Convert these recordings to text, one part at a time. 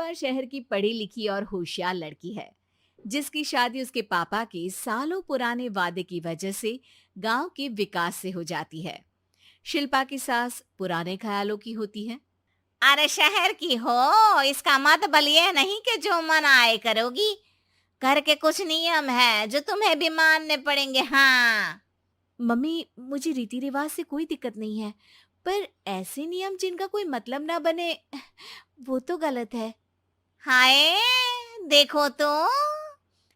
शिल्पा शहर की पढ़ी लिखी और होशियार लड़की है, जिसकी शादी उसके पापा के सालों पुराने वादे की वजह से गांव के विकास से हो जाती है। शिल्पा की सास पुराने ख्यालों की होती है। अरे शहर की हो, इसका मतलब ये नहीं कि जो मन आए करोगी। घर के कुछ नियम है जो तुम्हें भी मानने पड़ेंगे। हाँ। मम्मी, मुझे रीति रिवाज से कोई दिक्कत नहीं है, पर ऐसे नियम जिनका कोई मतलब ना बने, वो तो गलत है। हाय, देखो तो।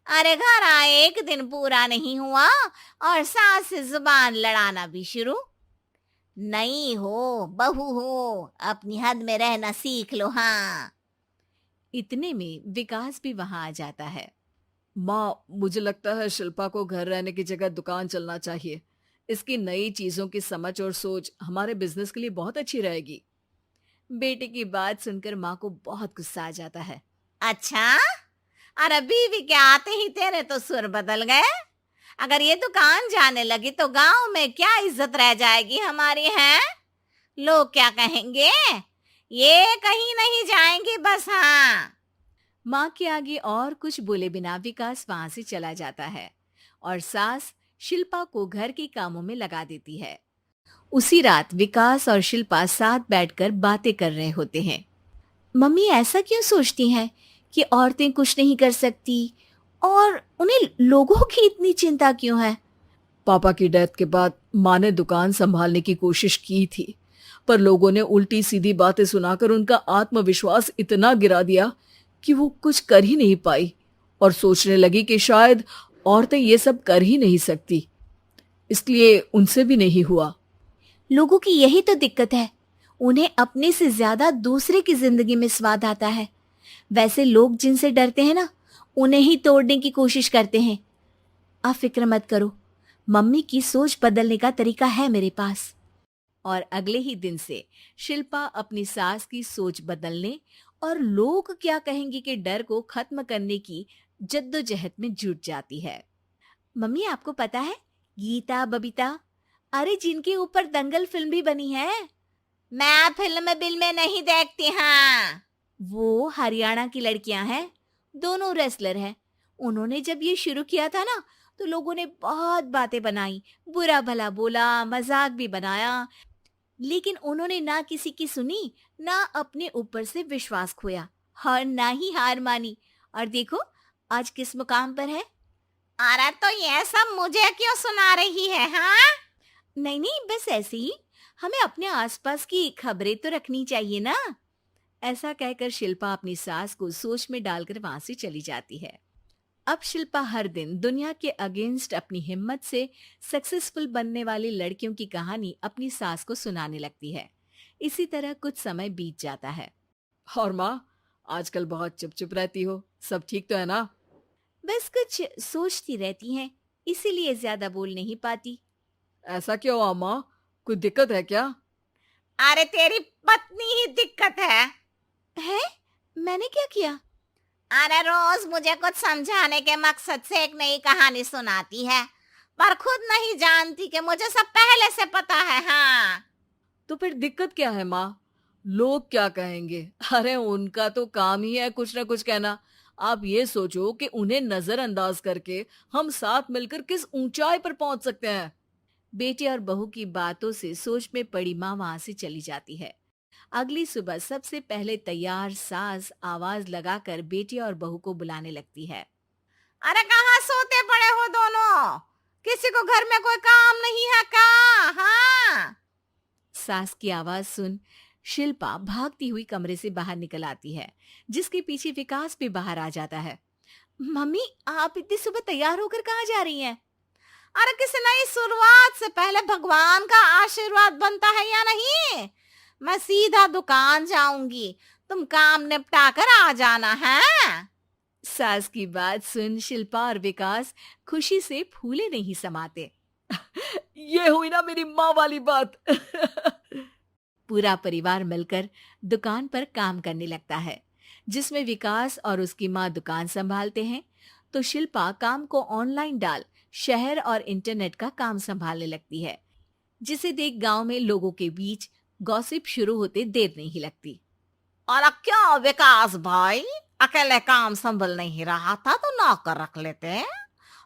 अरे घर आए एक दिन पूरा नहीं हुआ और सास से जुबान लड़ाना भी शुरू। नहीं हो, बहू हो, अपनी हद में रहना सीख लो। हाँ। इतने में विकास भी वहां आ जाता है। माँ, मुझे लगता है शिल्पा को घर रहने की जगह दुकान चलना चाहिए। इसकी नई चीजों की समझ और सोच हमारे बिजनेस के लिए बहुत अच्छी रहेगी। बेटे की बात सुनकर माँ को बहुत गुस्सा आ जाता है। अच्छा, अरे बीवी के आते ही तेरे तो सुर बदल गए। अगर ये दुकान जाने लगी तो गांव में क्या इज्जत रह जाएगी हमारी है? लोग क्या कहेंगे? ये कहीं नहीं जाएंगी बस। हाँ। माँ के आगे और कुछ बोले बिना विकास वहां से चला जाता है और सास शिल्पा को घर के कामों में लगा देती है। उसी रात विकास और शिल्पा साथ बैठकर बातें कर रहे होते हैं। मम्मी ऐसा क्यों सोचती हैं कि औरतें कुछ नहीं कर सकती, और उन्हें लोगों की इतनी चिंता क्यों है? पापा की डेथ के बाद माँ ने दुकान संभालने की कोशिश की थी, पर लोगों ने उल्टी सीधी बातें सुनाकर उनका आत्मविश्वास इतना गिरा दिया कि वो कुछ कर ही नहीं पाई और सोचने लगी कि शायद औरतें ये सब कर ही नहीं सकती, इसलिए उनसे भी नहीं हुआ। लोगों की यही तो दिक्कत है, उन्हें अपने से ज्यादा दूसरे की जिंदगी में स्वाद आता है। वैसे लोग जिनसे डरते हैं ना, उन्हें ही तोड़ने की कोशिश करते हैं। आप फिक्र मत करो, मम्मी की सोच बदलने का तरीका है मेरे पास। और अगले ही दिन से शिल्पा अपनी सास की सोच बदलने और लोग क्या कहेंगे के डर को खत्म करने की जद्दोजहद में जुट जाती है। मम्मी, आपको पता है, गीता बबीता, अरे जिनके ऊपर दंगल फिल्म भी बनी है, मैं फिल्म बिल में नहीं देखती। हाँ। वो हरियाणा की लड़कियां हैं, दोनों रेसलर हैं। उन्होंने जब ये शुरू किया था ना, तो लोगों ने बहुत बातें बनाई, बुरा भला बोला, मजाक भी बनाया, लेकिन उन्होंने ना किसी की सुनी, ना अपने ऊपर से विश्वास खोया और ना ही हार मानी। और देखो आज किस मुकाम पर है। अरे तो ये सब मुझे क्यों सुना रही है? हाँ। नहीं नहीं, बस ऐसे ही, हमें अपने आसपास की खबरें तो रखनी चाहिए ना। ऐसा कहकर शिल्पा अपनी सास को सोच में डालकर वहां से चली जाती है। अब शिल्पा हर दिन दुनिया के अगेंस्ट अपनी हिम्मत से सक्सेसफुल बनने वाली लड़कियों की कहानी अपनी सास को सुनाने लगती है। इसी तरह कुछ समय बीत जाता है। और माँ, आजकल बहुत चुप चुप रहती हो, सब ठीक तो है ना? बस कुछ सोचती रहती हैं, इसीलिए ज्यादा बोल नहीं पाती। ऐसा क्यों अम्मा, कोई दिक्कत है क्या? अरे तेरी पत्नी ही दिक्कत है? मैंने क्या किया? अरे रोज मुझे कुछ समझाने के मकसद से एक नई कहानी सुनाती है, पर खुद नहीं जानती कि मुझे सब पहले से पता है। हाँ। तो फिर दिक्कत क्या है माँ? लोग क्या कहेंगे? अरे उनका तो काम ही है कुछ ना कुछ कहना। आप ये सोचो कि उन्हें नजरअंदाज करके हम साथ मिलकर किस ऊंचाई पर पहुंच सकते हैं। बेटे और बहू की बातों से सोच में पड़ी माँ वहां से चली जाती है। अगली सुबह सबसे पहले तैयार सास आवाज लगाकर बेटे और बहू को बुलाने लगती है। अरे कहाँ सोते पड़े हो दोनों? किसी को घर में कोई काम नहीं है क्या? हाँ। सास की आवाज सुन शिल्पा भागती हुई कमरे से बाहर निकल आती है, जिसके पीछे विकास भी बाहर आ जाता है। मम्मी, आप इतनी सुबह तैयार होकर कहाँ जा रही हैं? अरे किसी नई शुरुआत से पहले भगवान का आशीर्वाद बनता है या नहीं? मैं सीधा दुकान जाऊंगी, तुम काम निपटा कर आ जाना है। सास की बात सुन शिल्पा और विकास खुशी से फूले नहीं समाते। ये हुई ना मेरी माँ वाली बात। पूरा परिवार मिलकर दुकान पर काम करने लगता है, जिसमें विकास और उसकी माँ दुकान संभालते हैं, तो शिल्पा काम को ऑनलाइन डाल शहर और इंटरनेट का काम संभालने लगती है, जिसे देख गांव में लोगों के बीच गॉसिप शुरू होते देर नहीं लगती। और क्या विकास भाई, अकेले काम संभल नहीं रहा था तो नौकर रख लेते।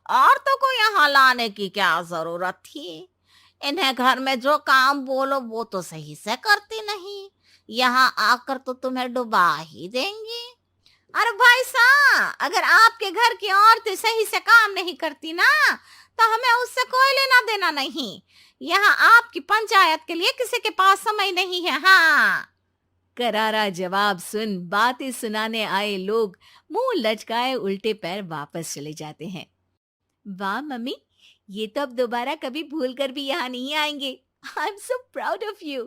औरतों को यहाँ लाने की क्या जरूरत थी? इन्हें घर में जो काम बोलो वो तो सही से करती नहीं, यहाँ आकर तो तुम्हें डुबा ही देंगी। अरे भाई साहब, अगर आपके घर की औरतें सही से काम नहीं करती ना, तो हमें उससे कोई लेना देना नहीं। यहाँ आपकी पंचायत के लिए किसी के पास समय नहीं है। हाँ। करारा जवाब सुन बातें सुनाने आए लोग मुंह लचकाए उल्टे पैर वापस चले जाते हैं। वाह मम्मी, ये तो अब दोबारा कभी भूल कर भी यहाँ नहीं आएंगे। I am so proud of you.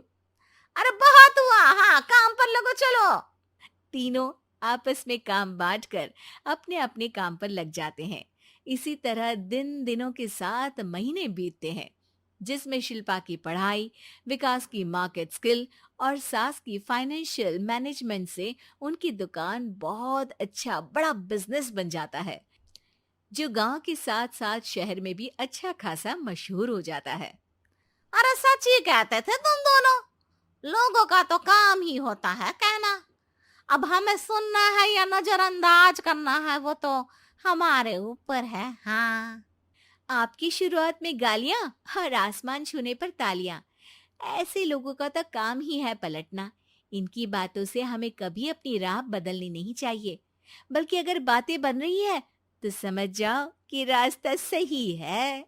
अरे बहुत हुआ, हाँ काम पर लगो चलो। तीनों आपस में काम बांटकर अपने अपने काम पर लग जाते हैं। इसी तरह दिन दिनों के साथ महीने बीतते हैं, जिसमें शिल्पा की पढ़ाई, विकास की मार्केट स्किल और सास की फाइनेंशियल मैनेजमेंट से उनकी दुकान बहुत अच्छा बड़ा बिजनेस बन जाता है, जो गांव के साथ साथ शहर में भी अच्छा खासा मशहूर हो जाता है। अरे सच ही कहते थे तुम दोनों, लोगों का तो काम ही होता है कहना। अब हमें सुनना है या नजरअंदाज करना है वो तो हमारे ऊपर है। हाँ। आपकी शुरुआत में गालियां और आसमान छूने पर तालियां, ऐसे लोगों का तो काम ही है पलटना। इनकी बातों से हमें कभी अपनी राह बदलनी नहीं चाहिए, बल्कि अगर बातें बन रही है तो समझ जाओ कि रास्ता सही है।